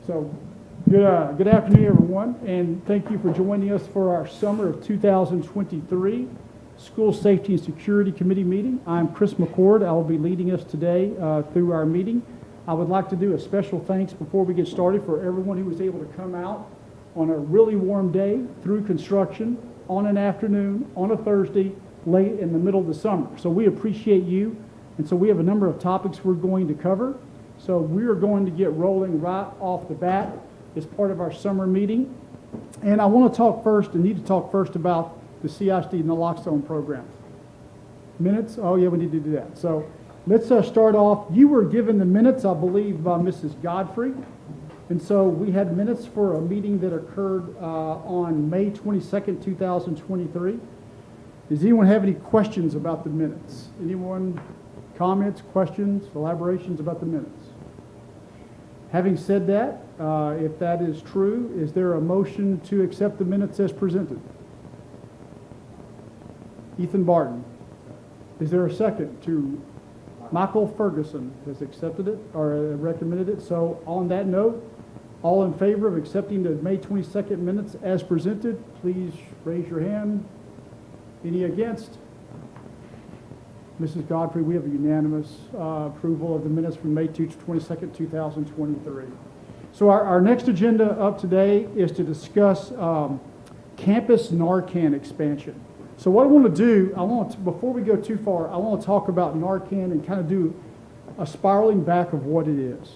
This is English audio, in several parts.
So good afternoon, everyone, and thank you for joining us for our summer of 2023 School Safety and Security Committee meeting. I'm Chris McCord. I will be leading us today through our meeting. I would like to do a special thanks before we get started for everyone who was able to come out on a really warm day through construction on an afternoon on a Thursday late in the middle of the summer. So we appreciate you, and so we have a number of topics we're going to cover. So we are going to get rolling right off the bat as part of our summer meeting. And I want to talk first, and need to talk first about the CISD naloxone program. Minutes? Oh yeah, we need to do that. So let's start off. You were given the minutes, I believe, by Mrs. Godfrey. And so we had minutes for a meeting that occurred on May 22nd, 2023. Does anyone have any questions about the minutes? Anyone? Comments, questions, elaborations about the minutes? Having said that, if that is true, is there a motion to accept the minutes as presented? Ethan Barton. Is there a second to Michael Ferguson has accepted it or recommended it? So on that note, all in favor of accepting the May 22nd minutes as presented, please raise your hand. Any against? Mrs. Godfrey, we have a unanimous approval of the minutes from May 22nd, 2023. So our next agenda up today is to discuss campus Narcan expansion. So what I want to do, before we go too far, I want to talk about Narcan and kind of do a spiraling back of what it is.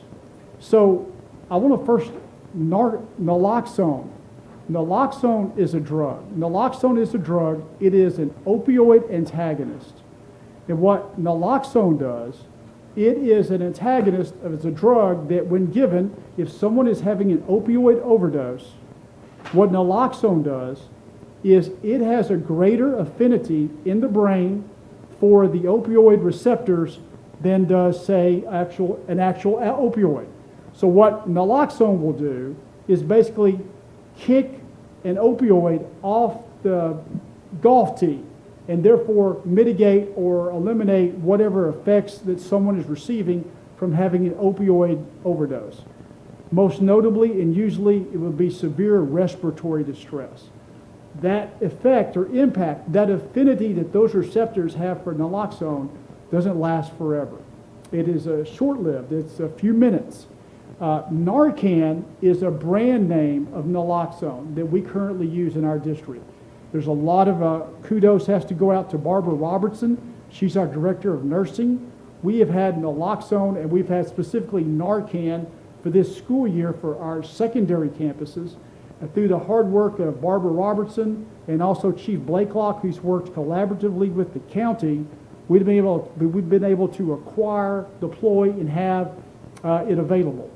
So I want to first, naloxone. Naloxone is a drug. Naloxone is a drug. It is an opioid antagonist. And what naloxone does, it is an antagonist, it's a drug that when given, if someone is having an opioid overdose, what naloxone does is it has a greater affinity in the brain for the opioid receptors than does, say, an actual opioid. So what naloxone will do is basically kick an opioid off the golf tee and therefore mitigate or eliminate whatever effects that someone is receiving from having an opioid overdose. Most notably, and usually, it would be severe respiratory distress. That effect or impact, that affinity that those receptors have for naloxone doesn't last forever. It is short-lived. It's a few minutes. Narcan is a brand name of naloxone that we currently use in our district. There's a lot of kudos has to go out to Barbara Robertson. She's our director of nursing. We have had naloxone and we've had specifically Narcan for this school year for our secondary campuses. And through the hard work of Barbara Robertson and also Chief Blakelock, who's worked collaboratively with the county, we've been able to acquire, deploy, and have it available.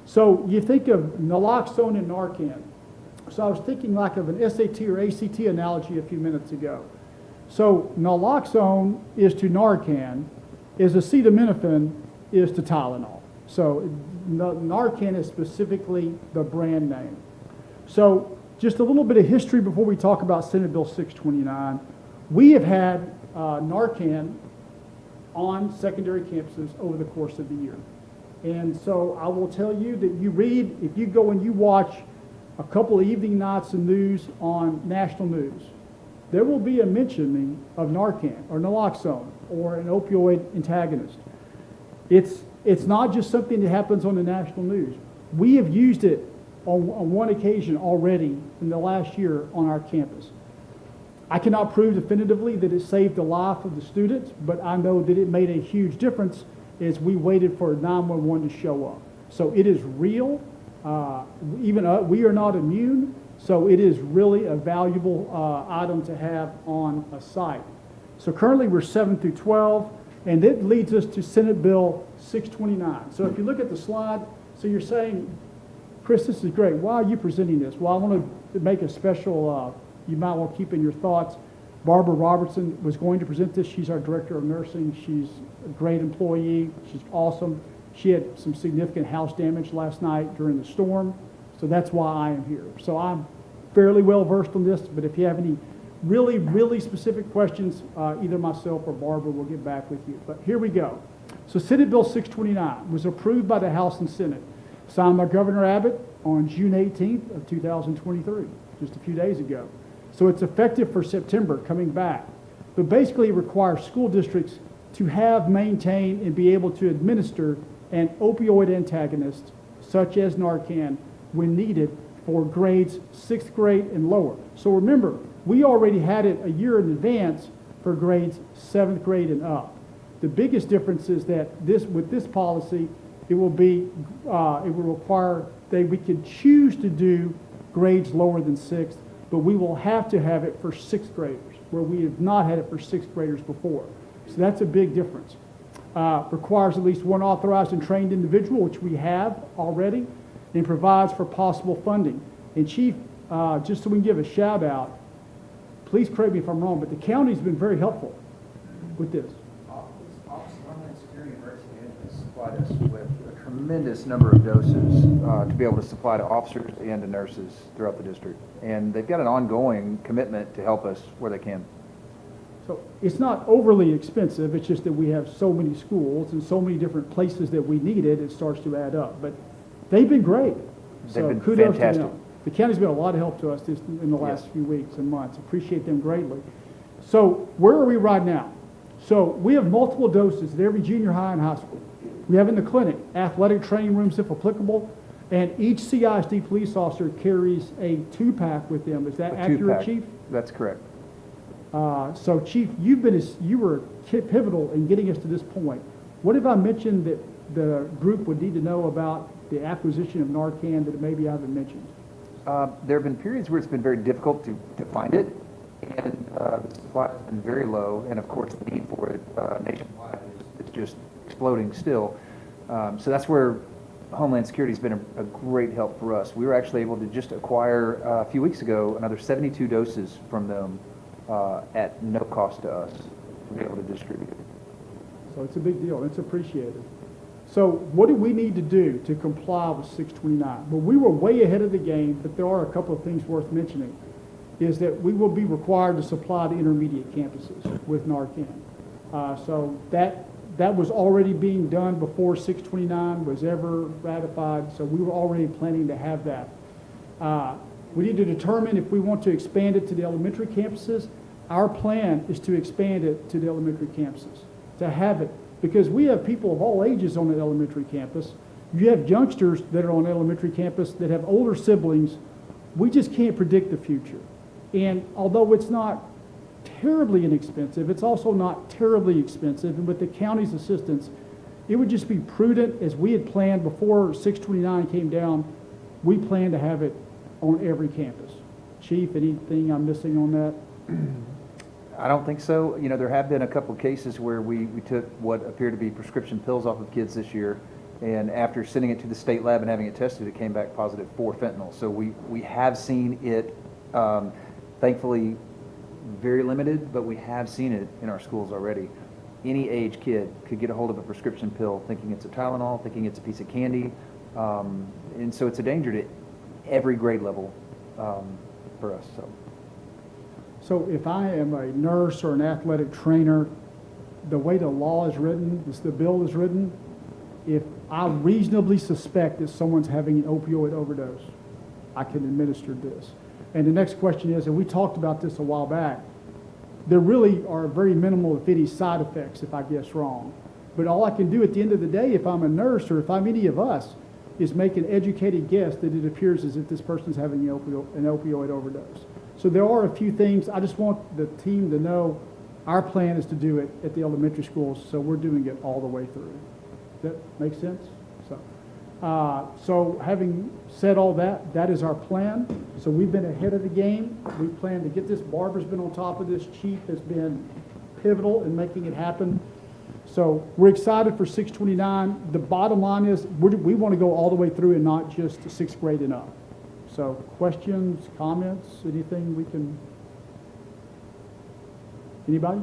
So you think of naloxone and Narcan. So I was thinking like of an SAT or ACT analogy a few minutes ago. So naloxone is to Narcan, as acetaminophen is to Tylenol. So Narcan is specifically the brand name. So just a little bit of history before we talk about Senate Bill 629. We have had Narcan on secondary campuses over the course of the year. And so I will tell you that if you go and you watch a couple of evening nights of news on national news, there will be a mentioning of Narcan or naloxone or an opioid antagonist. It's not just something that happens on the national news. We have used it on one occasion already in the last year on our campus. I cannot prove definitively that it saved the life of the students, but I know that it made a huge difference as we waited for 911 to show up. So it is real. We are not immune, so it is really a valuable item to have on a site. So currently we're 7 through 12, and it leads us to Senate Bill 629. So if you look at the slide, so you're saying, Chris, this is great. Why are you presenting this? Well, I want to make a special, you might want to keep in your thoughts. Barbara Robertson was going to present this. She's our director of nursing. She's a great employee. She's awesome. She had some significant house damage last night during the storm, so that's why I am here. So I'm fairly well versed on this, but if you have any really, really specific questions, either myself or Barbara will get back with you. But here we go. So Senate Bill 629 was approved by the House and Senate. signed by Governor Abbott on June 18th of 2023, just a few days ago. So it's effective for September, coming back. But basically it requires school districts to have, maintain, and be able to administer an opioid antagonist, such as Narcan, when needed for grades 6th grade and lower. So remember, we already had it a year in advance for grades 7th grade and up. The biggest difference is that with this policy, it will require that we could choose to do grades lower than 6th, but we will have to have it for 6th graders, where we have not had it for 6th graders before. So that's a big difference. Requires at least one authorized and trained individual, which we have already, and provides for possible funding. And Chief, just so we can give a shout out, please correct me if I'm wrong, but the county's been very helpful with this. Office of Homeland Security and Emergency Management supplied us with a tremendous number of doses to be able to supply to officers and to nurses throughout the district. And they've got an ongoing commitment to help us where they can. So it's not overly expensive, it's just that we have so many schools and so many different places that we need it, it starts to add up. But they've been great. They've been kudos fantastic. to them. The county's been a lot of help to us in the last few weeks and months. Appreciate them greatly. So where are we right now? So we have multiple doses at every junior high and high school. We have in the clinic, athletic training rooms if applicable, and each CISD police officer carries a 2-pack with them. Is that accurate, Chief? That's correct. So Chief, you were pivotal in getting us to this point. What have I mentioned that the group would need to know about the acquisition of Narcan that maybe I haven't mentioned? There have been periods where it's been very difficult to find it, and the supply has been very low, and of course the need for it nationwide is just exploding still. So that's where Homeland Security has been a great help for us. We were actually able to just acquire a few weeks ago another 72 doses from them at no cost to us to be able to distribute it. So it's a big deal. It's appreciated. So what do we need to do to comply with 629? Well, we were way ahead of the game, but there are a couple of things worth mentioning. Is that we will be required to supply the intermediate campuses with Narcan. So that was already being done before 629 was ever ratified, so we were already planning to have that. We need to determine if we want to expand it to the elementary campuses. Our plan is to expand it to the elementary campuses, to have it, because we have people of all ages on the elementary campus. You have youngsters that are on elementary campus that have older siblings. We just can't predict the future. And although it's not terribly inexpensive, it's also not terribly expensive. And with the county's assistance, it would just be prudent, as we had planned before 629 came down, we plan to have it on every campus. Chief, anything I'm missing on that? I don't think so. You know, there have been a couple of cases where we took what appear to be prescription pills off of kids this year, and after sending it to the state lab and having it tested, it came back positive for fentanyl. So we have seen it, thankfully very limited, but we have seen it in our schools already. Any age kid could get a hold of a prescription pill thinking it's a Tylenol, thinking it's a piece of candy, and so it's a danger to every grade level for us. So if I am a nurse or an athletic trainer, the way the law is written, the bill is written, if I reasonably suspect that someone's having an opioid overdose, I can administer this. And the next question is, and we talked about this a while back, there really are very minimal, if any, side effects if I guess wrong. But all I can do at the end of the day, if I'm a nurse or if I'm any of us, is make an educated guess that it appears as if this person's having an opioid overdose. So there are a few things. I just want the team to know our plan is to do it at the elementary schools, so we're doing it all the way through. Does that make sense? So having said all that, that is our plan. So we've been ahead of the game. We plan to get this. Barbara's been on top of this. Chief has been pivotal in making it happen. So we're excited for 629. The bottom line is we want to go all the way through and not just 6th grade and up. So questions, comments, anything we can, anybody?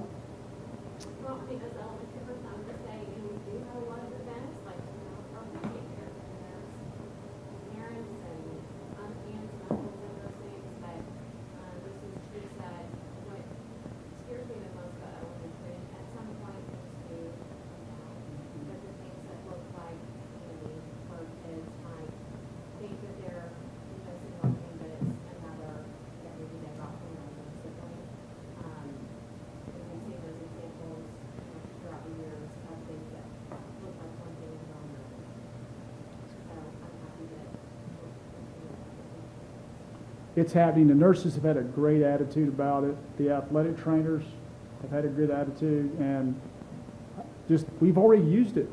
Well, I mean, as an elementary person, I would just say, you know, we do have a lot of events, like, you know, our daycare, and there's parents and aunts and uncles and those things, but just as Chief said, what scares me the most about elementary, at some point, is to, the things that look like candy, where kids might It's happening. The nurses have had a great attitude about it. The athletic trainers have had a good attitude, and just we've already used it.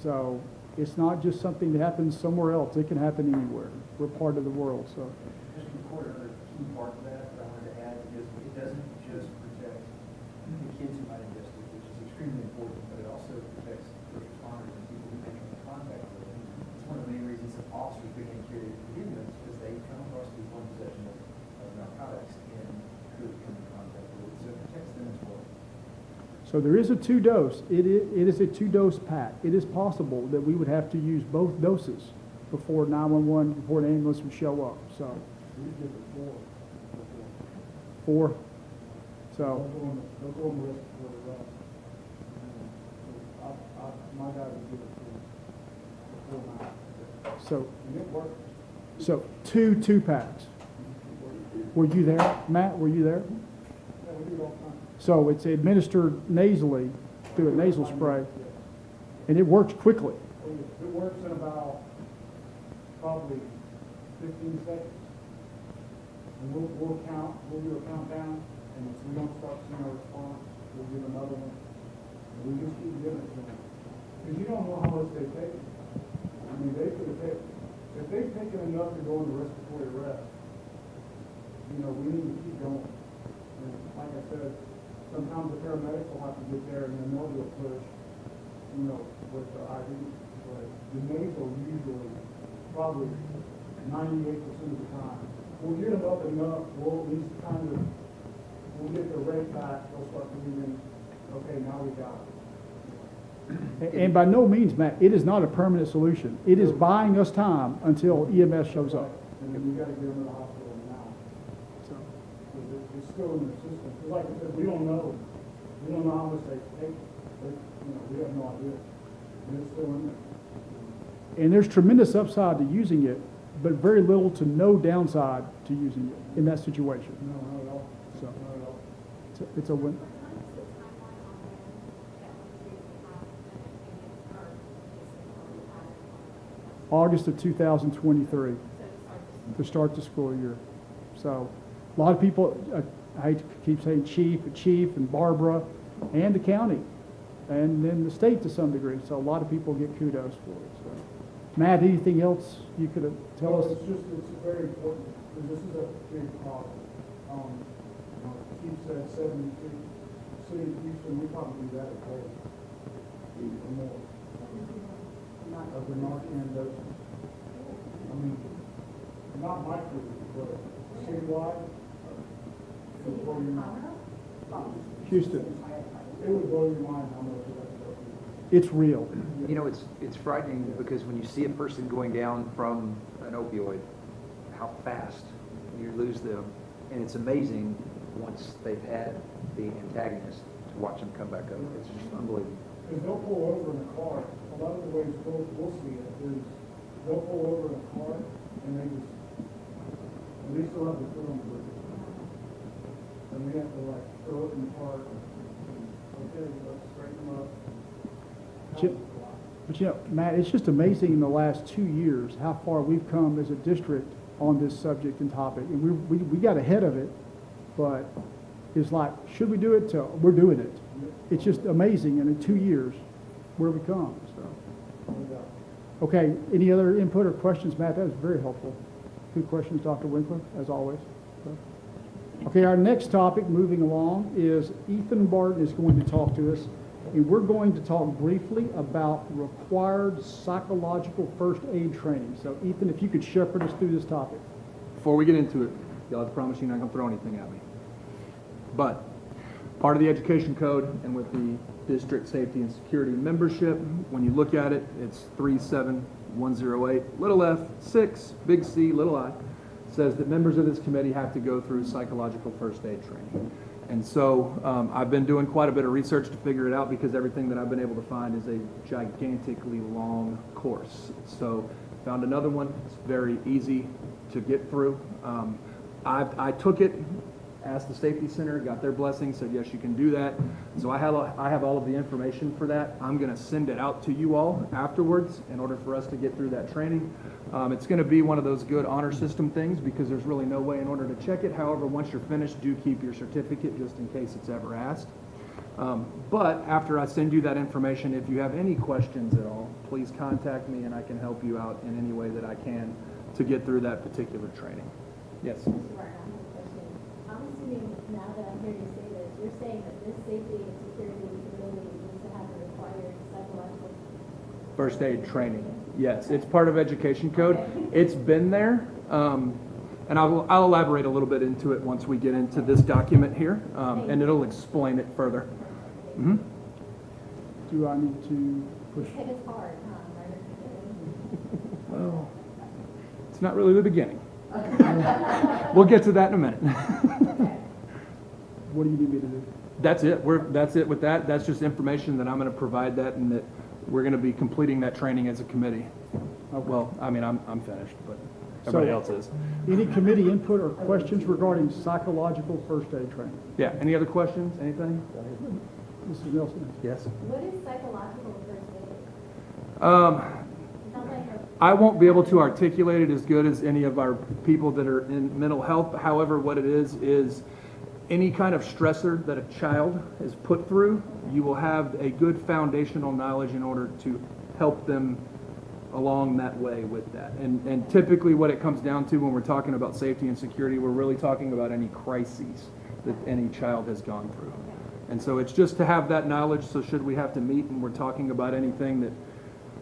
So it's not just something that happens somewhere else. It can happen anywhere. We're part of the world. So Just record another key part of that I wanted to add, because it doesn't just protect the kids who might ingest it, which is extremely important, but it also protects first responders and people who may come in contact with it. It's one of the main reasons that officers begin carrying it to begin with, because they come across people in possession of narcotics and could come in contact with it, so it protects them as well. So there is a 2-dose. It is a 2-dose pack. It is possible that we would have to use both doses before 911, before an ambulance would show up. So We did it 4. So They'll go on the rest for the rest. My guy would give it 4 so And it worked. so 2 packs. Were you there, Matt? Were you there? Yeah, we do it all the time. So it's administered nasally through a nasal spray, and it works quickly. It works in about probably 15 seconds. And we'll do a countdown, and if we don't start seeing a response, we'll give another one. And we just keep giving it to them. Because you don't know how much they've taken. I mean, they could have taken, if they've taken enough to go into respiratory arrest, we need to keep going. And like I said, sometimes the paramedics will have to get there and then they'll do a push, with the IV. But the nasal usually, probably 98% of the time, we'll get them up enough, we'll at least we'll get the rate back, they'll start believing, okay, now we got it. And by no means, Matt, it is not a permanent solution. It is buying us time until EMS shows up. And then you gotta get them to the hospital now. So, Because it's still in the system. Because like I said, we don't know how much they take. We have no idea. And it's still in there. and there's tremendous upside to using it, but very little to no downside to using it in that situation. No, not at all. So Not at all. it's a win. What is the timeline on when that was due to have an opinion or just a August of 2023 to start the school year. So a lot of people, I hate to keep saying chief and Barbara and the county and then the state to some degree. So a lot of people get kudos for it. So, Matt, anything else you could tell us? It's very important, because this is a big problem. Chief said 72, city of Houston, we probably do that a day, or more, of the Narcan doses. I mean, not my crew, but citywide, it would blow your mind. Houston, It would blow your mind how much of that stuff it's real. It's frightening because when you see a person going down from an opioid, how fast you lose them. And it's amazing once they've had the antagonist to watch them come back up. It's just unbelievable. Because they'll pull over in a car. A lot of the ways we'll see it is they'll pull over in a car and they still have the foot on the brake. And we have to throw it in the car. Okay, let's straighten them up. But Matt, it's just amazing in the last 2 years how far we've come as a district on this subject and topic. And we got ahead of it, but it's like, should we do it? We're doing it. It's just amazing. And in 2 years, where we come. So, okay, any other input or questions, Matt? That was very helpful. Good questions, Dr. Winkler, as always. Okay, our next topic, moving along, is Ethan Barton is going to talk to us. And we're going to talk briefly about required psychological first aid training. So, Ethan, if you could shepherd us through this topic. Before we get into it, y'all have to promise you're not going to throw anything at me. But part of the education code and with the district safety and security membership, when you look at it, it's 37108, little f, 6, big C, little I, says that members of this committee have to go through psychological first aid training. And so I've been doing quite a bit of research to figure it out because everything that I've been able to find is a gigantically long course. So found another one. It's very easy to get through. I took it asked the safety center, got their blessing, said, yes, you can do that. So I have all of the information for that. I'm going to send it out to you all afterwards in order for us to get through that training. It's going to be one of those good honor system things because there's really no way in order to check it. However, once you're finished, do keep your certificate just in case it's ever asked. But after I send you that information, if you have any questions at all, please contact me and I can help you out in any way that I can to get through that particular training. Yes? Mr. Martin, I have a question. I'm assuming now that I'm hearing you say this, you're saying that this safety and security committee needs to have a required psychological. First aid training. Yes, it's part of education code. It's been there, and I'll elaborate a little bit into it once we get into this document here, and it'll explain it further. Mm-hmm. Do I need to push? It is hard, huh? Well, it's not really the beginning. We'll get to that in a minute. What do you need me to do? That's it. That's it with that. That's just information that I'm going to provide that, and that we're going to be completing that training as a committee. Okay. Well, I mean, I'm finished, but everybody else is. Any committee input or questions regarding psychological first aid training? Yeah. Any other questions? Anything? Mrs. Nelson? Yes. What is psychological first aid? Sounds like a I won't be able to articulate it as good as any of our people that are in mental health. However, what it is any kind of stressor that a child is put through, you will have a good foundational knowledge in order to help them along that way with that. And typically what it comes down to when we're talking about safety and security, we're really talking about any crises that any child has gone through. And so it's just to have that knowledge, so should we have to meet and we're talking about anything that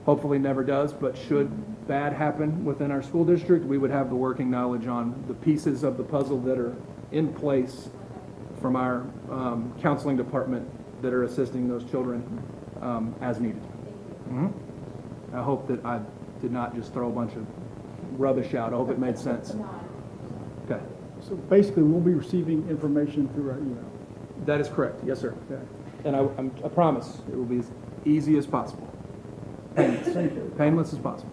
hopefully never does, but should bad happen within our school district, we would have the working knowledge on the pieces of the puzzle that are in place from our counseling department that are assisting those children as needed. Mm-hmm. I hope that I did not just throw a bunch of rubbish out. I hope it made sense. Okay. So basically, we'll be receiving information through our email. That is correct. Yes, sir. Okay. And I promise it will be as easy as possible. Painless as possible.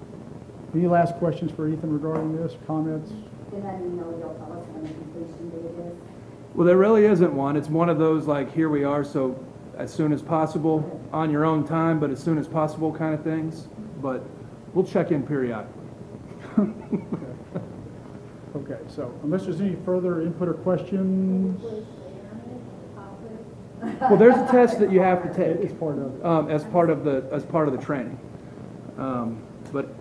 Any last questions for Ethan regarding this? Comments? In that email, you'll tell us when the completion date is. Well, there really isn't one. It's one of those like, here we are, so as soon as possible, on your own time, but as soon as possible kind of things. But we'll check in periodically. Okay, so unless there's any further input or questions, Well, there's a test that you have to take. it's part of it. As part of the training. But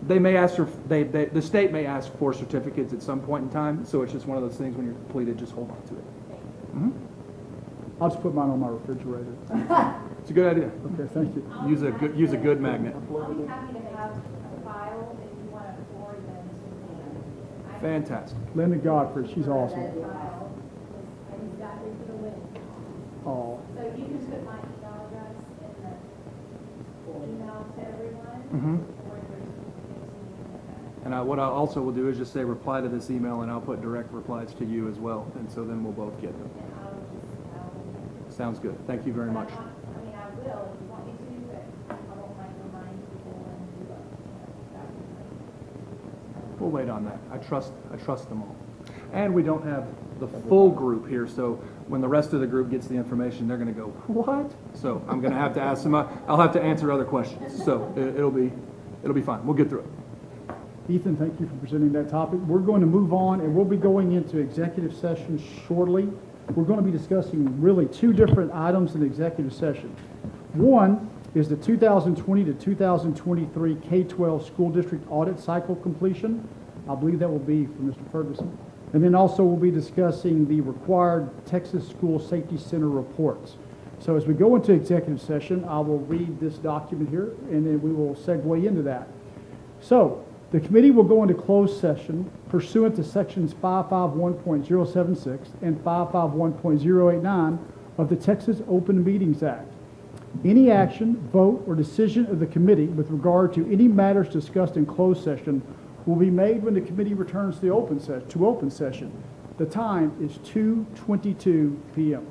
they may ask for, the state may ask for certificates at some point in time, so it's just one of those things when you're completed, just hold on to it. Mm-hmm. I'll just put mine on my refrigerator. It's a good idea. Okay, thank you. Use a good magnet. I'll be happy to have a file if you want to forward them to me. Fantastic. Linda Godfrey, she's awesome. File, and he's got me for the win. Oh, So you can put my email address in the email to everyone. Mm-hmm. Or there's things And what I also will do is just say reply to this email, and I'll put direct replies to you as well, and so then we'll both get them. and I'll Sounds good. Thank you very much. I mean, I will if you want me to, but I won't like remind people and do that. We'll wait on that. I trust them all. And we don't have the full group here, so when the rest of the group gets the information, they're going to go, what? So I'm going to have to ask them. I'll have to answer other questions. So it'll be fine. We'll get through it. Ethan, thank you for presenting that topic. We're going to move on, and we'll be going into executive session shortly. We're going to be discussing really two different items in executive session. One is the 2020 to 2023 K-12 school district audit cycle completion. I believe that will be for Mr. Ferguson. And then also we'll be discussing the required Texas School Safety Center reports. So as we go into executive session, I will read this document here, and then we will segue into that. So the committee will go into closed session pursuant to sections 551.076 and 551.089 of the Texas Open Meetings Act. Any action, vote, or decision of the committee with regard to any matters discussed in closed session will be made when the committee returns to open session. The time is 2:22 p.m.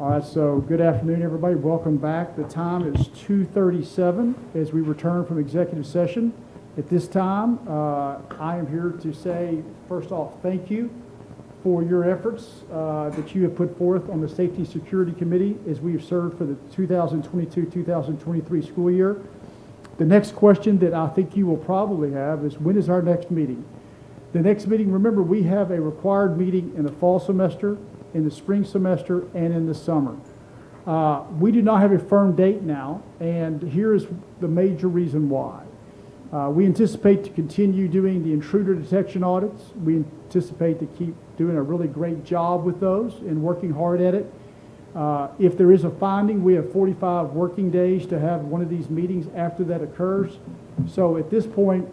All right, so good afternoon, everybody. Welcome back. The time is 2:37 as we return from executive session. At this time, I am here to say, first off, thank you for your efforts that you have put forth on the Safety Security Committee as we have served for the 2022-2023 school year. The next question that I think you will probably have is, when is our next meeting? The next meeting, remember, we have a required meeting in the fall semester, in the spring semester, and in the summer. We do not have a firm date now, and here is the major reason why. We anticipate to continue doing the intruder detection audits. We anticipate to keep doing a really great job with those and working hard at it. If there is a finding, we have 45 working days to have one of these meetings after that occurs. So at this point,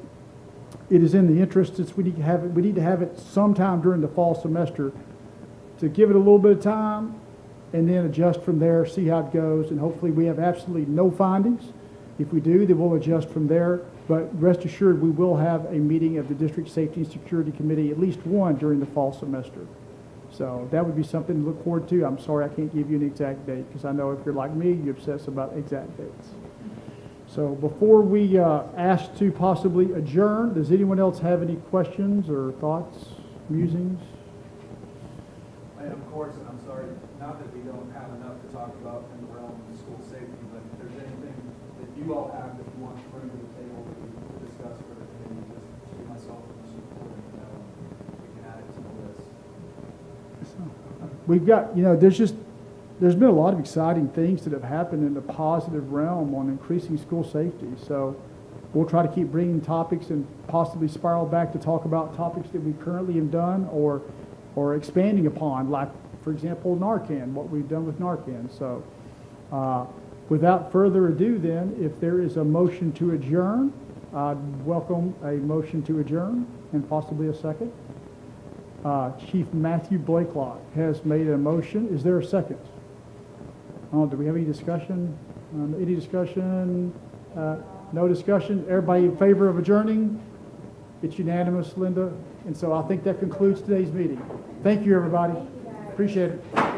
it is in the interest, since we need to have it sometime during the fall semester to give it a little bit of time and then adjust from there, see how it goes, and hopefully we have absolutely no findings. If we do, then we'll adjust from there. But rest assured, we will have a meeting of the District Safety and Security Committee, at least one during the fall semester. So that would be something to look forward to. I'm sorry I can't give you an exact date, because I know if you're like me, you obsess about exact dates. So before we ask to possibly adjourn, does anyone else have any questions or thoughts, musings? And of course, and I'm sorry, not that we don't have enough to talk about in the realm of school safety, but if there's anything that you all have that you want to bring to the table that we can discuss for the committee, just shoot myself and Mr. Porter, we can add it to the list. We've got, there's been a lot of exciting things that have happened in the positive realm on increasing school safety. So we'll try to keep bringing topics and possibly spiral back to talk about topics that we currently have done or expanding upon, like, for example, Narcan, what we've done with Narcan. So without further ado then, if there is a motion to adjourn, I'd welcome a motion to adjourn and possibly a second. Chief Matthew Blakelock has made a motion. Is there a second? Do we have any discussion? Any discussion? No discussion? Everybody in favor of adjourning? It's unanimous, Linda. And so I think that concludes today's meeting. Thank you, everybody. Appreciate it.